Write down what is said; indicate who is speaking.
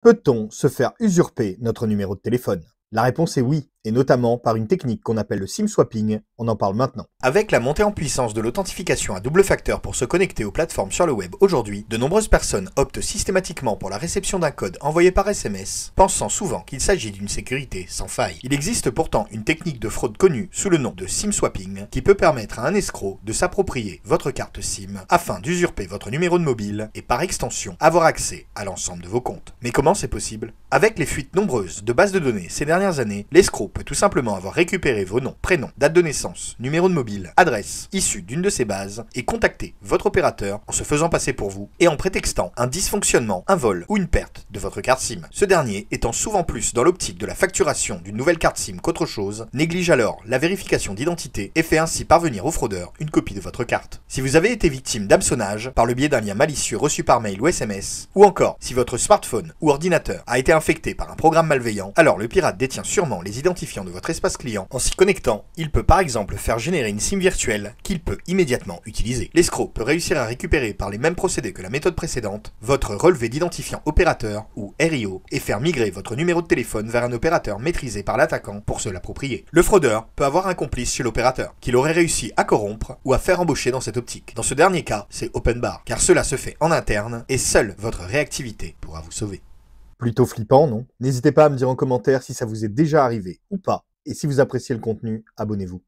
Speaker 1: Peut-on se faire usurper notre numéro de téléphone? La réponse est oui, et notamment par une technique qu'on appelle le SIM swapping, on en parle maintenant.
Speaker 2: Avec la montée en puissance de l'authentification à double facteur pour se connecter aux plateformes sur le web aujourd'hui, de nombreuses personnes optent systématiquement pour la réception d'un code envoyé par SMS, pensant souvent qu'il s'agit d'une sécurité sans faille. Il existe pourtant une technique de fraude connue sous le nom de SIM swapping qui peut permettre à un escroc de s'approprier votre carte SIM afin d'usurper votre numéro de mobile et par extension avoir accès à l'ensemble de vos comptes. Mais comment c'est possible? Avec les fuites nombreuses de bases de données ces dernières années, l'escroc peut tout simplement avoir récupéré vos noms, prénoms, date de naissance, numéro de mobile, adresse, issue d'une de ces bases, et contacter votre opérateur en se faisant passer pour vous et en prétextant un dysfonctionnement, un vol ou une perte de votre carte SIM. Ce dernier étant souvent plus dans l'optique de la facturation d'une nouvelle carte SIM qu'autre chose, néglige alors la vérification d'identité et fait ainsi parvenir au fraudeur une copie de votre carte. Si vous avez été victime d'hameçonnage par le biais d'un lien malicieux reçu par mail ou SMS, ou encore si votre smartphone ou ordinateur a été infecté par un programme malveillant, alors le pirate détient sûrement les identifiants de votre espace client. En s'y connectant, il peut par exemple faire générer une SIM virtuelle qu'il peut immédiatement utiliser. L'escroc peut réussir à récupérer par les mêmes procédés que la méthode précédente votre relevé d'identifiant opérateur ou RIO et faire migrer votre numéro de téléphone vers un opérateur maîtrisé par l'attaquant pour se l'approprier. Le fraudeur peut avoir un complice chez l'opérateur qu'il aurait réussi à corrompre ou à faire embaucher dans cette optique. Dans ce dernier cas, c'est open bar car cela se fait en interne et seule votre réactivité pourra vous sauver.
Speaker 1: Plutôt flippant, non? N'hésitez pas à me dire en commentaire si ça vous est déjà arrivé ou pas, et si vous appréciez le contenu, abonnez-vous.